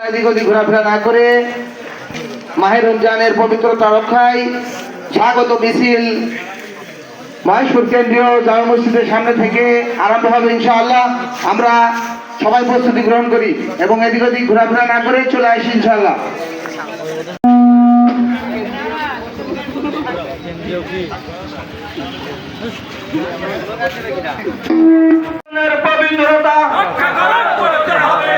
এদিক ওদিক ঘোরাফেরা না করে মাহে রমজানের পবিত্রতা রক্ষায় স্বাগত মিছিল মহেশপুর কেন্দ্রীয় জামে মসজিদের সামনে থেকে আরম্ভ হবে ইনশাআল্লাহ। আমরা সবাই প্রস্তুতি গ্রহণ করি এবং এদিক ওদিক ঘোরাফেরা না করে চলে আসি ইনশাআল্লাহ। পবিত্রতা রক্ষা করতে হবে।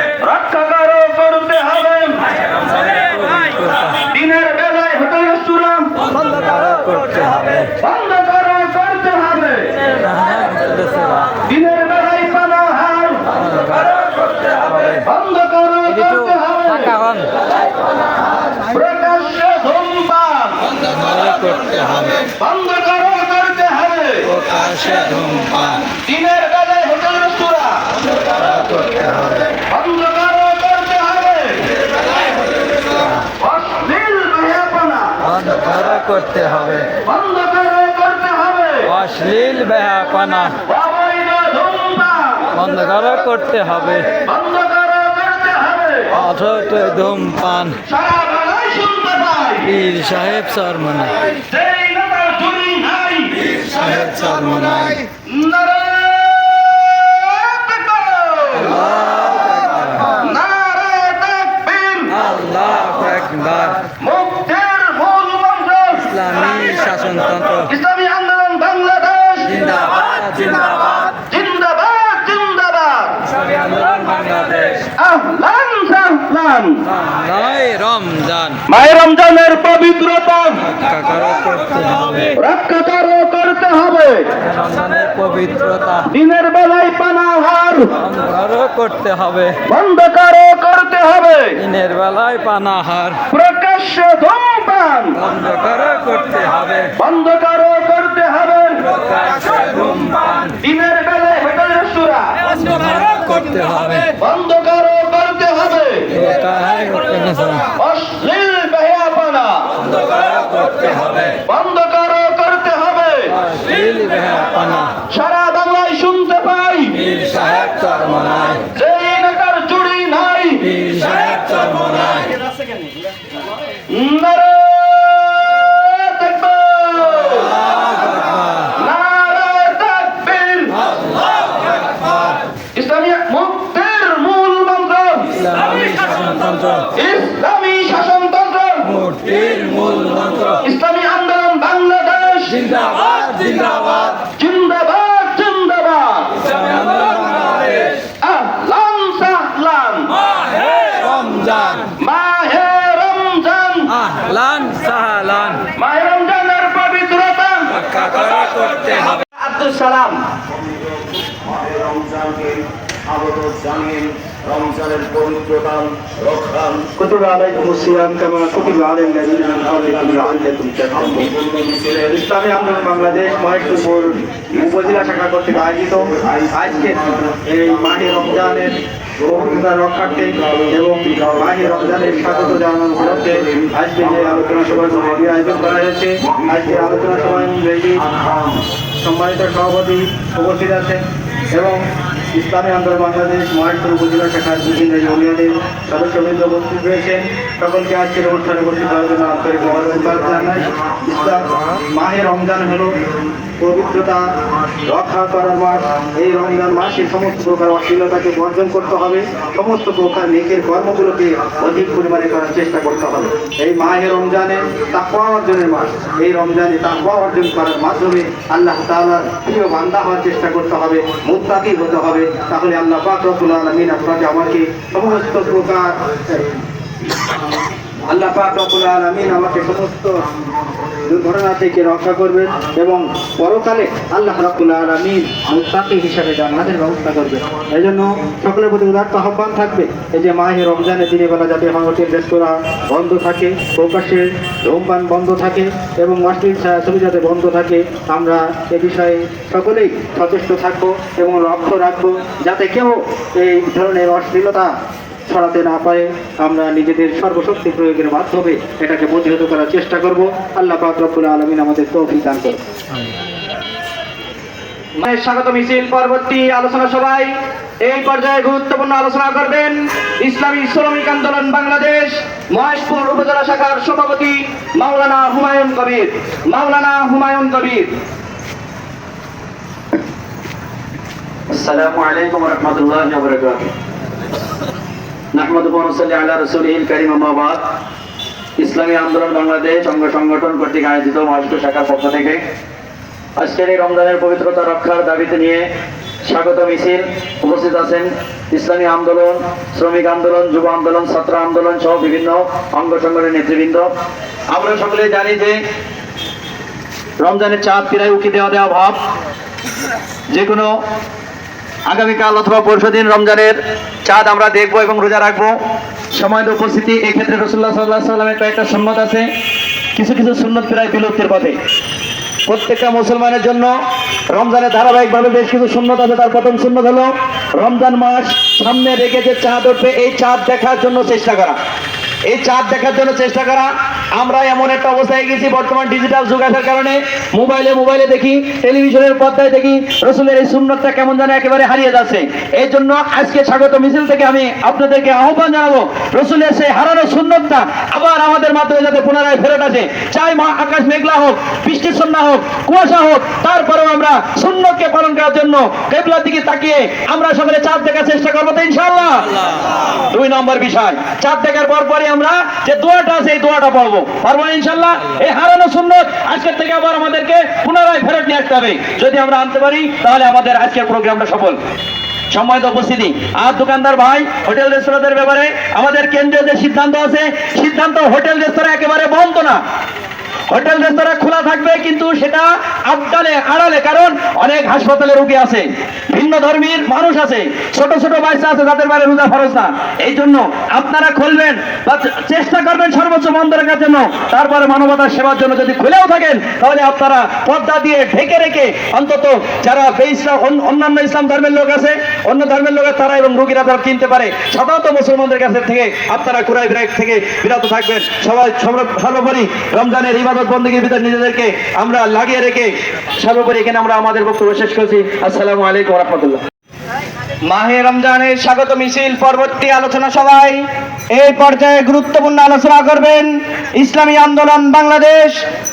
দিনের বেলায় হোটেল রেস্টুরেন্ট বন্ধ করতে হবে। দিনের বেলায় পানাহার বন্ধ করতে হবে। প্রকাশ্যে ধূমপান বন্ধ করতে হবে। দিনের বেলায় হোটেল রেস্টুরেন্ট বন্ধ করতে হবে। অশ্লীল বেহায়াপনা করতে হবে, বন্ধ করতে হবে। অশ্লীল বেহায়াপনা অবৈধ ধূমপান বন্ধ করতে হবে, বন্ধ করতে হবে। অথচ ধূমপান সারা বাংলায় শুনতে পাই পীর সাহেব চরমনাই, সেই নেতার চুরি নাই। সাহেব চরমনাই। আল্লাহু আকবার। মুক্তির মূল মন্ত্র ইসলামী শাসনতন্ত্র ইসলামী আন্দোলন বাংলাদেশ জিন্দাবাদ জিন্দাবাদ। জিন্দাবাদ জিন্দাবাদ। ইসলামী আন্দোলন বাংলাদেশ। আহলান সাহলান। নয় রমজান মাহে রমজানের পবিত্রতা করতে হবে, রক্ষা করতে হবে। রমজানের পবিত্রতা দিনের বেলায় পানাহার বন্ধ করতে হবে, বন্ধ করতে হবে। দিনের বেলায় পানাহার প্রকাশ্যে ধূমপান বন্ধ করতে হবে, বন্ধ করতে হবে। প্রকাশ্যে ধূমপান দিনের বেলায় হোটেল রেস্টুরেন্ট করতে হবে, বন্ধ করতে হবে। প্রকাশ্যে অশ্লীল বেহায়াপনা করতে হবে, বন্ধ করতে হবে। অশ্লীল বেহায়াপনা সারা বাংলায় শুনতে পাই পীর সাহেব চরমনাই, যেই নেতার চুরি নাই। পীর সাহেব চরমনাই। নারে তাকবীর, নারে তাকবীর। ইসলামী মুক্তির মূল মন্ত্র ইসলামী শাসনতন্ত্র ইসলামী শাসনতন্ত্র মূর্তির মূল মন্ত্র। ইসলামী আন্দোলন বাংলাদেশ জিন্দাবাদ জিন্দাবাদ। জিন্দাবাদ জিন্দাবাদ। ইসলামী আন্দোলন বাংলাদেশ। আহলান সাহলান। মাহে রমজান, মাহে রমজান, আহলান সাহলান। মাহে রমজানের পবিত্রতা রক্ষা করতে হবে। আব্দুল সালাম। মাহে রমজানকে স্বাগত জানিয়ে রমজানের পবিত্রতা রক্ষা كتب عليكم الصيام كما كتب على الذين من قبلكم لعلكم تتقون। ইসলামী আন্দোলন বাংলাদেশ মহেশপুর উপজেলা শাখা কর্তৃক আয়োজিত আজকে এই মাহে রমজানের পবিত্রতা রক্ষার্থে এবং মাহে রমজানের স্বাগত জানানোর উপলক্ষে আজকে যে আলোচনা সভার আয়োজন করা হয়েছে। আজকে আলোচনা সভায় সম্মানিত সভাপতি উপস্থিত আছেন এবং ইসলামী আন্দোলন বাংলাদেশ মহেশপুর উপজেলা শাখার বিভিন্ন ইউনিয়নের সদস্যবৃন্দ উপস্থিত রয়েছেন। সকলকে আজকের অনুষ্ঠানে উপস্থিত হওয়ার জন্য আন্তরিক মোবারকবাদ জানাই। ইসলাম মাহে রমজান হল পবিত্রতা রক্ষা করার মাস। এই রমজান মাসে সমস্ত প্রকার অশ্লীলতাকে বর্জন করতে হবে, সমস্ত প্রকার নেকের কর্মগুলোকে অধিক পরিমাণে করার চেষ্টা করতে হবে। এই মাহে রমজানে তাকওয়া অর্জনের মাস। এই রমজানে তাকওয়া অর্জন করার মাধ্যমে আল্লাহ তাআলার প্রিয় বান্দা হওয়ার চেষ্টা করতে হবে, মুত্তাকি হতে হবে। তাহলে আল্লাহ পাক রব্বুল আলামিন আপনাকে আমাকে সমস্ত প্রকার আল্লাহ পাক রব্বুল আলামিন আমাকে সমস্ত দুর্ঘটনা থেকে রক্ষা করবেন এবং পরকালে আল্লাহ রাব্বুল আলামিন মুত্তাকি হিসাবে জান্নাতের ব্যবস্থা করবেন। এই জন্য সকলের প্রতি উদাত্ত আহ্বান থাকবে এই যে মাহে রমজানের দিনের বেলা যাতে হোটেল রেস্তোরাঁ বন্ধ থাকে, প্রকাশ্যে ধূমপান বন্ধ থাকে এবং অশ্লীল ছবি যাতে বন্ধ থাকে। আমরা এ বিষয়ে সকলেই সচেষ্ট থাকবো এবং লক্ষ্য রাখবো যাতে কেউ এই ধরনের অশ্লীলতা ছড়াতে না পারে। আমরা নিজেদের সর্বশক্তি প্রয়োগের মাধ্যমে এটাকে প্রতিহত করার চেষ্টা করব। আল্লাহ পাক রব্বুল আলামিন আমাদের তৌফিক দান করুন। স্বাগত মিছিল পরবর্তী আলোচনা সভায় এই পর্যায়ে গুরুত্বপূর্ণ আলোচনা করবেন ইসলামী শ্রমিক আন্দোলন বাংলাদেশ মহেশপুর উপজেলা শাখার সভাপতি মাওলানা হুমায়ুন কবির। মাওলানা হুমায়ুন কবির। السلام عليكم ورحمة الله وبركاته نحمده ونصلي على رسوله الكريم أما بعد ইসলামী আন্দোলন বাংলাদেশ অঙ্গ সংগঠন কর্তৃক আয়োজিত মহেশপুর শাখার পক্ষ থেকে আজকের এই রমজানের পবিত্রতা রক্ষার দাবিতে নিয়ে স্বাগত মিছিল উপস্থিত আছেন ইসলামী আন্দোলন, শ্রমিক আন্দোলন, যুব আন্দোলন, ছাত্র আন্দোলন সহ বিভিন্ন অঙ্গ সংগঠনের নেতৃবৃন্দ। আমরা সকলে জানি যে রমজানের চাঁদ প্রায় উকি দেওয়া ভাব। যে কোনো আগামীকাল অথবা পরশুদিন রমজানের চাঁদ আমরা দেখবো এবং রোজা রাখবো। সময় উপস্থিতি এক্ষেত্রে রাসূলুল্লাহ সাল্লাল্লাহু আলাইহি ওয়াসাল্লামের কয়েকটা সুন্নত আছে, কিছু কিছু সুন্নত প্রায় বিলুপ্তির পথে। প্রত্যেকটা মুসলমানের জন্য রমজানের ধারাবাহিকভাবে বেশ কিছু সুন্নত আছে। তার প্রথম সুন্নত হলো রমজান মাস সামনে রেখে যে চাঁদ উঠবে এই চাঁদ দেখার জন্য চেষ্টা করা। এই চাঁদ দেখার জন্য চেষ্টা করা। আমরা এমন একটা অবস্থায় গেছি, বর্তমান ডিজিটাল যুগ আসার কারণে মোবাইলে দেখি, টেলিভিশনের পর্দায় দেখি, রসুলের এই সুন্নতটা কেমন যেন একেবারে হারিয়ে যাচ্ছে। এই জন্য আজকে স্বাগত মিছিল থেকে আমি আপনাদেরকে আহ্বান জানাবো, রসুলের সেই হারানো সুন্নতটা আবার আমাদের মাধ্যমে যাতে পুনরায় ফেরত আসে। চাই আকাশ মেঘলা হোক, বৃষ্টিচ্ছন্ন হোক, কুয়াশা হোক, তারপরেও আমরা সুন্নতকে পালন করার জন্য কিবলার দিকে তাকিয়ে আমরা সকলে চাঁদ দেখার চেষ্টা করবো তো ইনশাআল্লাহ। 2 নম্বর বিষয়, চাঁদ দেখার পরপরই আমরা যে দোয়াটা আছে এই দোয়াটা পড়বো, পারবো না ইনশাআল্লাহ। এই হারানো সুন্নত আজকের থেকে আবার আমাদেরকে পুনরায় ফেরত নিয়ে আসতে হবে। যদি আমরা আনতে পারি তাহলে আমাদের আজকের প্রোগ্রামটা সফল। সম্মানিত উপস্থিতি, আর দোকানদার ভাই, হোটেল রেস্তোরাঁদের ব্যাপারে আমাদের কেন্দ্রীয় যে সিদ্ধান্ত আছে, সিদ্ধান্ত হোটেল রেস্তোরাঁ একেবারে বন্ধ না। হোটেল রেস্তোরাঁ খোলা থাকবে, কিন্তু সেটা আবদালে আড়ালে, কারণ অনেক হাসপাতালে রোগী আছে, ভিন্ন ধর্মীর মানুষ আছে, ছোট ছোট বাচ্চা আছে যাদের বাইরে রোজা ফরজ না। এই জন্য আপনারা খুলবেন বা চেষ্টা করবেন সর্বোচ্চ বন্ধ রাখার জন্য। তারপরে মানবতার সেবার জন্য যদি খুলেও থাকেন তাহলে আপনারা পর্দা দিয়ে ঢেকে রেখে অন্তত যারা অন্যান্য ইসলাম ধর্মের লোক আছে, অন্য ধর্মের লোকের তারা এবং রোগীরা তারা কিনতে পারে, সাধারণত মুসলমানদের কাছে থেকে আপনারা কুরাই বিরাগ থেকে বিরত থাকবেন। সবাই সর্বোপরি রমজানের ইবাদত বন্দেগীর ভিতরে নিজেদেরকে আমরা লাগিয়ে রেখে সর্বোপরি এখানে আমরা আমাদের বক্তব্য শেষ করছি। আসসালামু আলাইকুম ওয়া রাহমাতুল্লাহ। মাহে রমজানের স্বাগত মিছিল পরবর্তী আলোচনা সভায় এই পর্যায়ে গুরুত্বপূর্ণ আলোচনা করবেন ইসলামী আন্দোলন বাংলাদেশ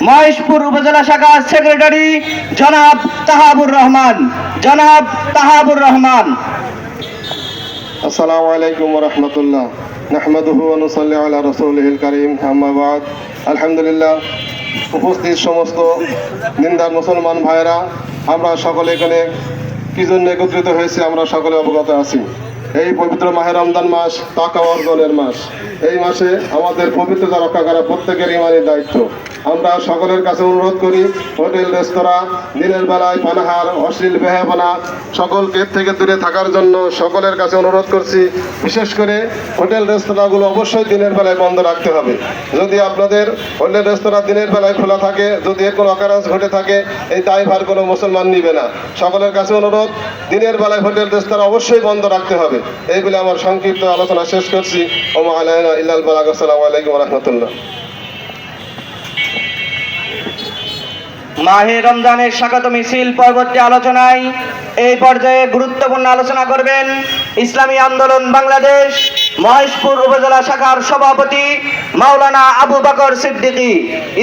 মহেশপুর উপজেলা শাখার সেক্রেটারি জনাব তাহাবুর রহমান। জনাব তাহাবুর রহমান। আসসালামু আলাইকুম ওয়া রাহমাতুল্লাহ। নাহমাদুহু ওয়া নুসাল্লি আলা রাসূলিহিল কারীম, আম্মা বাদ। আলহামদুলিল্লাহ, উপস্থিত সমস্ত দিনদার মুসলমান ভাইরা, আমরা সকলে এখানে কি জন্য একত্রিত হয়েছি আমরা সকলে অবগত আছি। এই পবিত্র মাহে রমজান মাস তাকওয়া অর্জনের মাস। এই মাসে আমাদের পবিত্রতা রক্ষা করা প্রত্যেকের ইমানি দায়িত্ব। আমরা সকলের কাছে অনুরোধ করি, হোটেল রেস্তোরাঁ দিনের বেলায় পানাহার, অশ্লীল বেহায়াপনা সকলকে থেকে দূরে থাকার জন্য সকলের কাছে অনুরোধ করছি। বিশেষ করে হোটেল রেস্তোরাঁগুলো অবশ্যই দিনের বেলায় বন্ধ রাখতে হবে। যদি আপনাদের হোটেল রেস্তোরাঁ দিনের বেলায় খোলা থাকে, যদি এর কোনো অকারেন্স ঘটে থাকে, এই দায়ভার কোনো মুসলমান নিবে না। সকলের কাছে অনুরোধ, দিনের বেলায় হোটেল রেস্তোরাঁ অবশ্যই বন্ধ রাখতে হবে। এই বলে আমার সংক্ষিপ্ত আলোচনা শেষ করছি। ওমা আলাইনা ইল্লাল বালাগ। আসসালামু আলাইকুম ওয়া রাহমাতুল্লাহ। মাহে রমজানের স্বাগত মিছিল পরবর্তী আলোচনায় এই পর্যায়ে গুরুত্বপূর্ণ আলোচনা করবেন ইসলামী আন্দোলন বাংলাদেশ মহেশপুর উপজেলা শাখার সভাপতি মাওলানা আবু বকর সিদ্দিকী।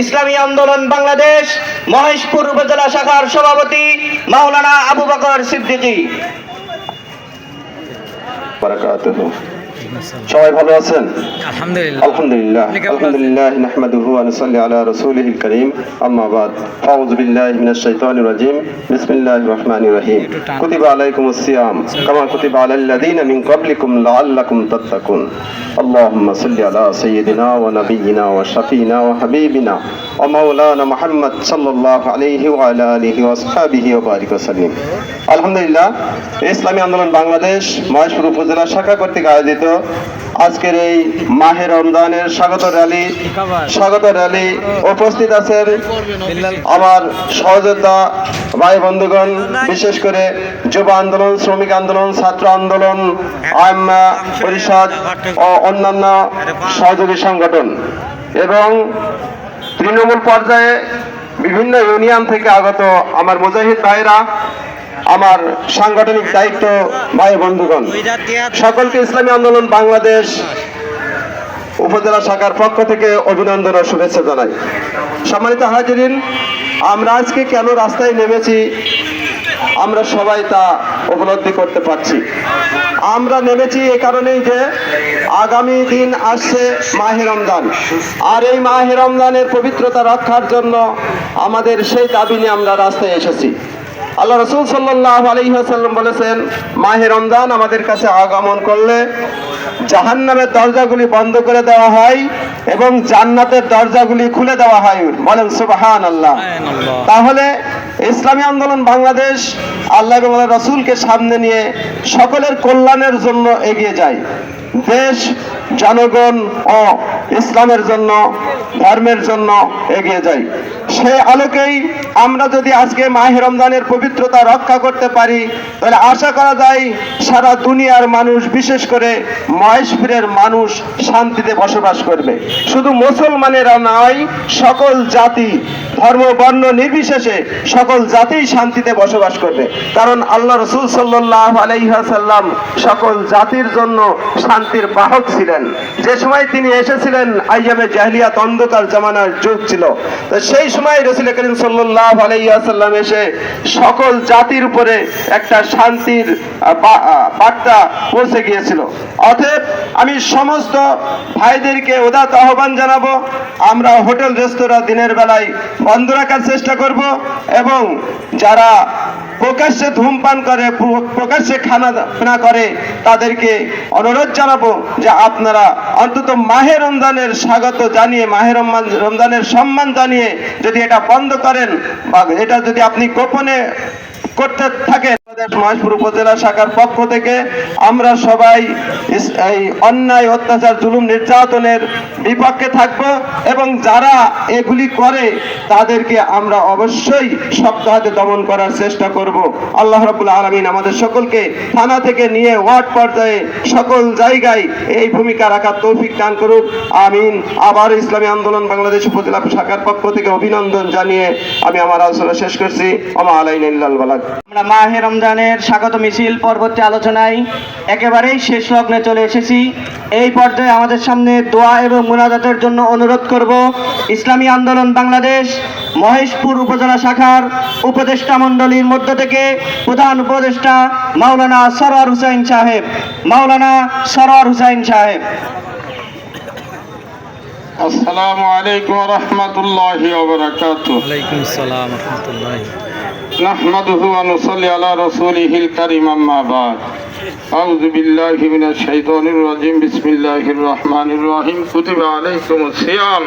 ইসলামী আন্দোলন বাংলাদেশ মহেশপুর উপজেলা শাখার সভাপতি মাওলানা আবু বকর সিদ্দিকী। বারাকাতুহু। সবাই ভালো আছেন? আলহামদুলিল্লাহ। আলহামদুলিল্লাহ। আলহামদুলিল্লাহ নাহমাদুহু ওয়া নুসাল্লি আলা রাসূলিহিল কারীম, আম্মা বাদ। আউযু বিল্লাহি মিনাশ শাইতানির রাজীম। বিসমিল্লাহির রাহমানির রাহিম। কুতিবা আলাইকুমুস সিয়াম কামা কুতিবা আলাল লাযীনা মিন ক্বাবলিকুম লাআল্লাকুম তাত্তাকুন। আল্লাহুম্মা সাল্লি আলা সাইয়্যিদিনা ওয়া নাবিয়্যিনা ওয়া শাফিনা ওয়া হাবিবিনা ওয়া মাওলানা মুহাম্মদ সাল্লাল্লাহু আলাইহি ওয়া আলা আলিহি ওয়া আসহাবিহি ওয়া বারিক ওয়া সাল্লিম। আলহামদুলিল্লাহ, ইসলামী আন্দোলন বাংলাদেশ মহেশপুর উপজেলা শাখা কর্তৃক আয়োজিত আজকের এই মাহে রমজানের স্বাগত র্যালি উপস্থিত আছেন আমার সহযোদ্ধা ভাই বন্ধুগণ, বিশেষ করে যুব আন্দোলন, শ্রমিক আন্দোলন, ছাত্র আন্দোলন, আইম্মা পরিষদ ও অন্যান্য সহযোগী সংগঠন এবং তৃণমূল পর্যায়ে বিভিন্ন ইউনিয়ন থেকে আগত আমার মুজাহিদ ভাইরা, আমার সাংগঠনিক দায়িত্ব ভাই বন্ধুগণ, সকলকে ইসলামী আন্দোলন বাংলাদেশ উপজেলা শাখার পক্ষ থেকে অভিনন্দন ও শুভেচ্ছা জানাই। সম্মানিত হাজিরিন, আমরা আজকে কেন রাস্তায় নেমেছি আমরা সবাই তা উপলব্ধি করতে পারছি। আমরা নেমেছি এ কারণেই যে আগামী দিন আসছে মাহে রমজান, আর এই মাহে রমজানের পবিত্রতা রক্ষার জন্য আমাদের সেই দাবি নিয়ে আমরা রাস্তায় এসেছি। আল্লাহ রাসূল সাল্লাল্লাহু আলাইহি ওয়াসাল্লাম বলেছেন, মাহে রমজান আমাদের কাছে আগমন করলে জাহান্নামের দরজাগুলি বন্ধ করে দেওয়া হয় এবং জান্নাতের দরজাগুলি খুলে দেওয়া হয়। বলেন সুবহানাল্লাহ। তাহলে ইসলামী আন্দোলন বাংলাদেশ আল্লাহ এবং আল্লাহর রাসূলকে সামনে নিয়ে সকলের কল্যাণের জন্য এগিয়ে যায়, দেশ জনগণ ও ইসলামের জন্য ধর্মের জন্য এগিয়ে যায়। সেই আলোকেই আমরা যদি আজকে মাহে রমজানের পবিত্রতা রক্ষা করতে পারি তাহলে আশা করা যায় সারা দুনিয়ার মানুষ, বিশেষ করে মহেশপুরের মানুষ শান্তিতে বসবাস করবে। শুধু মুসলমানেরা নয়, সকল জাতি ধর্ম বর্ণ নির্বিশেষে সকল জাতিই শান্তিতে বসবাস করবে, কারণ আল্লাহ রাসূল সাল্লাল্লাহু আলাইহি ওয়াসাল্লাম সকল জাতির জন্য শান্তির বাহক ছিলেন। যে সময় তিনি এসেছিলেন আইয়ামে জাহেলিয়াত, অন্ধকার জামানার যুগ ছিল, তো সেই সময় রাসূল করিম সাল্লাল্লাহু আলাইহি ওয়াসাল্লাম এসে সকল জাতির উপরে একটা শান্তির বার্তা পৌঁছে গিয়েছিল। অতএব আমি সমস্ত ভাইদেরকে উদাত্ত আহ্বান জানাবো, আমরা হোটেল রেস্তোরাঁ দিনের বেলায় বন্ধ রাখার চেষ্টা করব এবং যারা প্রকাশ্যে ধূমপান করে, প্রকাশ্যে খানা করে, তাদেরকে অনুরোধ জানাবো যে আপনারা অন্তত মাহে রমজানের স্বাগত জানিয়ে, মাহে রমজানের সম্মান জানিয়ে যদি এটা বন্ধ করেন বা এটা যদি আপনি গোপনে করতে থাকেন, মহেশপুর উপজেলা শাখার পক্ষ থেকে আমরা সবাই এই অন্যায়, অত্যাচার, জুলুম, নির্যাতনের বিপক্ষে থাকব এবং যারা এগুলি করে তাদেরকে আমরা অবশ্যই শক্ত হাতে দমন করার চেষ্টা করব। আল্লাহ রাব্বুল আলামিন আমাদের সকলকে থানা থেকে নিয়ে ওয়ার্ড পর্যায়ে সকল জায়গায় এই ভূমিকা রাখার তৌফিক দান করুক, আমিন। আবার ইসলামী আন্দোলন বাংলাদেশ উপজেলা শাখার পক্ষ থেকে অভিনন্দন জানিয়ে আমি আমার আলোচনা শেষ করছি। ওমা আলাইনা ইল্লাল বালাগ। আমরা মাহে রমজানের স্বাগত মিছিল পরবর্তী আলোচনায় একেবারেই শেষ লগ্নে চলে এসেছি। এই পর্যায়ে আমাদের সামনে দোয়া এবং মুনাজাতের জন্য অনুরোধ করব ইসলামী আন্দোলন বাংলাদেশ মহেশপুর উপজেলা শাখার উপদেষ্টা মণ্ডলীর মধ্য থেকে প্রধান উপদেষ্টা মাওলানা সরওয়ার হুসাইন সাহেব। মাওলানা সরওয়ার হুসাইন সাহেব। আসসালামু আলাইকুম ওয়া রাহমাতুল্লাহি ওয়া বারাকাতুহু। ওয়ালাইকুম আসসালাম ওয়া রাহমাতুল্লাহ। নাহমাদুহু ওয়া নুসাল্লি আলা রাসূলিহিল কারীম, আম্মা বা'দ। আউযু বিল্লাহি মিনাশ শাইতানির রাজীম। বিসমিল্লাহির রহমানির রহিম। কুতিবা আলাইকুমুস সিয়াম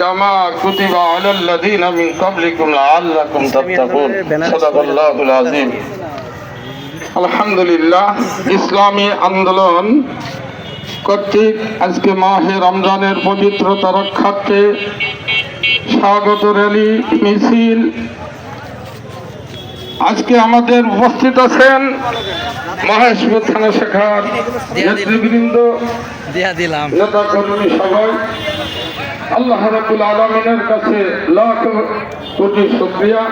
কামা কুতিবা আলাল লাযীনা মিন ক্বাবলিকুম লাআল্লাকুম তাত্তাকুন। সাদাকাল্লাহুল আযীম। আলহামদুলিল্লাহ, ইসলামী আন্দোলন কর্তৃক আজকে মাহে রমজানের পবিত্রতা রক্ষার্থে স্বাগত র্যালি মিছিল, আজকে আমাদের উপস্থিত আছেন মহেশপুর থানা শাখার নেতৃবৃন্দ, নেতা কর্মী সবাই। আল্লাহ রাব্বুল আলামিনের কাছে লাখ কোটি শুকরিয়া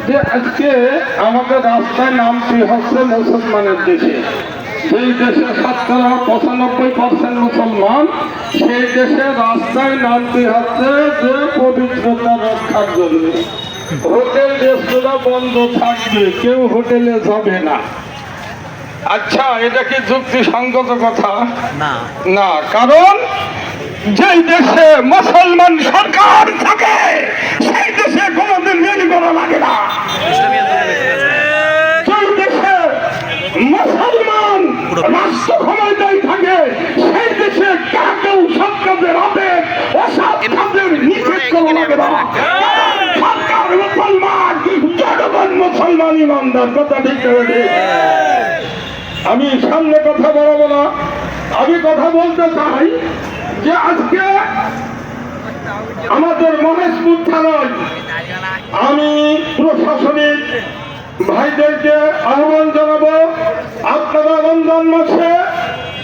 যে আজকে আমাদের রাস্তায় নামটি হচ্ছে মুসলমানের দেশে। সেই দেশে 95% মুসলমান, সেই দেশে রাস্তায় নামটি হচ্ছে যে পবিত্রতা রক্ষার জন্য। হোটেল রেস্তোরাঁ বন্ধ থাকবে, কেউ হোটেলে যাবে না। আচ্ছা, এটা কি যুক্তিসঙ্গত কথা? না, কারণ যেই দেশে মুসলমান সরকার থাকে সেই দেশে কোনোদিন রেলি করা লাগে না। যেই দেশে মুসলমান রাষ্ট্র ক্ষমতায় থাকে সেই দেশে কাকেও সব কাজের আদেশ অসৎ কাজের নিষেধ করা লাগে না। সরকার মুসলমান, জনগণ মুসলমান, ইমানদার। কথা ঠিক করে আমি সামনে কথা বলবো না, আমি কথা বলতে চাই যে আজকে আমাদের মহেশপুর থানায় আমি প্রশাসনিক ভাইদেরকে আহ্বান জানাবো, আপনারা রমজান মাসে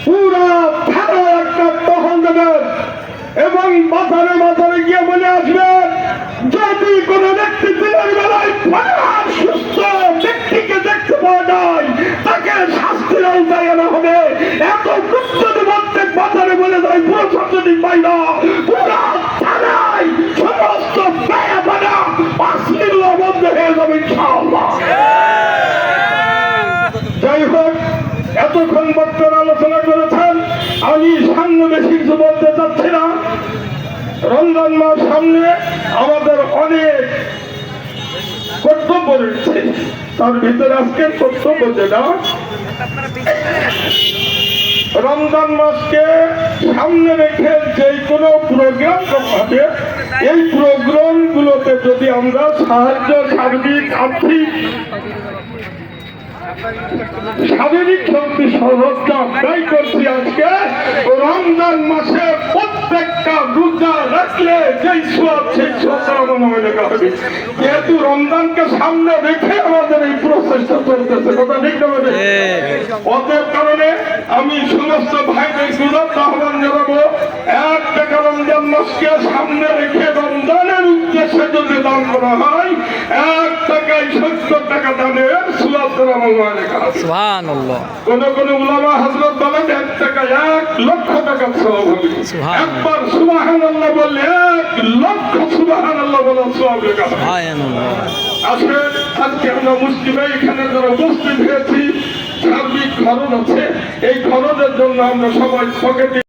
পুরা থানায় একটা টহল দেবেন এবং বাজারে বাজারে গিয়ে বলে আসবেন যদি কোনো ব্যক্তি দিনের বেলায় সুস্থ ব্যক্তিকে দেখতে পাওয়া যায় তাকে শাস্তির আওতায় আনা হবে। এত যদি প্রত্যেক বাজারে বলে দেয় প্রশাসনিক বাইরা পুরা থানায় সমস্ত ব্যয়বানা অশ্লীল বন্ধ হয়ে যাবে ইনশাআল্লাহ। যাই হোক, এতক্ষণ বক্তারা আলোচনা করেছেন, আমি সামনে বেশি কিছু বলতে চাচ্ছি না। রমজান মাস সামনে আমাদের অনেক কর্তব্য রয়েছে, তার ভিতরে আজকের কর্তব্য যেটা রমজান মাসকে সামনে রেখে যে কোনো প্রোগ্রাম হবে, এই প্রোগ্রাম গুলোতে যদি আমরা সাহায্য, সার্বিক, আর্থিক, শারীরিক শক্তি সহযোগিতা ব্যয় করছি, আজকে রমজান মাসে প্রত্যেকটা রোজা রাখলে যেই সওয়াব সেই সওয়াব আমাদের লেখা হবে। যেহেতু রমজানকে সামনে রেখে আমাদের এই প্রচেষ্টা চলতেছে, কথা ঠিক না? ওদের কারণে আমি সমস্ত ভাইদের গুণার আহ্বান জানাবো, এক টাকা রমজান মাসকে সামনে রেখে রমজানের উদ্দেশ্যে যদি দান করা হয়, 1 টাকায় 70 টাকা দানের সওয়াব আমাদের লেখা আছে। সুবহানাল্লাহ। কোন কোন উলামা হযরত বলেন 1 টাকায় 1 লক্ষ টাকা সওয়াব হবে। একবার সুবহানাল্লাহ বললে 1 লক্ষ সুবহানাল্লাহ বলা সওয়াব লেখা হবে। সুবহানাল্লাহ। আসলে আজকে আমরা মুসলিম এখানে যারা উপস্থিত হয়েছি, সার্বিক খরচ আছে, এই খরচের জন্য আমরা সবাই পকেটে